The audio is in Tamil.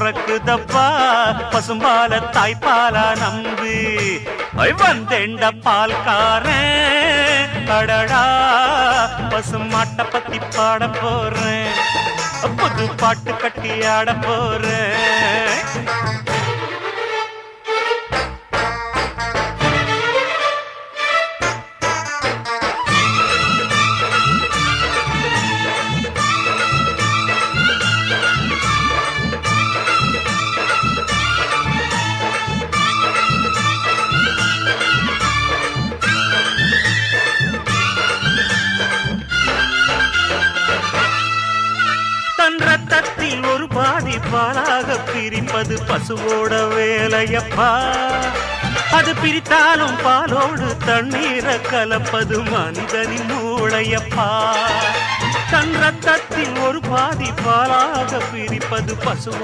பொறக்குதப்பா பசும்பால தாய்ப்பாலா நம்பு வந்தேண்ட பால்காரன் அடடா பசுமாட்ட பத்தி பாட போறேன் புது பாட்டு கட்டி ஆட போறேன் ரத்தத்தில் ஒரு பாதி பாலாக பிரிப்பது பசுவோட வேலையப்பா அது பிரித்தாலும் பாலோடு தண்ணீரை கலப்பது மனிதனின் மூளையப்பா தன் ரத்தத்தில் ஒரு பாதி பாலாக பிரிப்பது பசு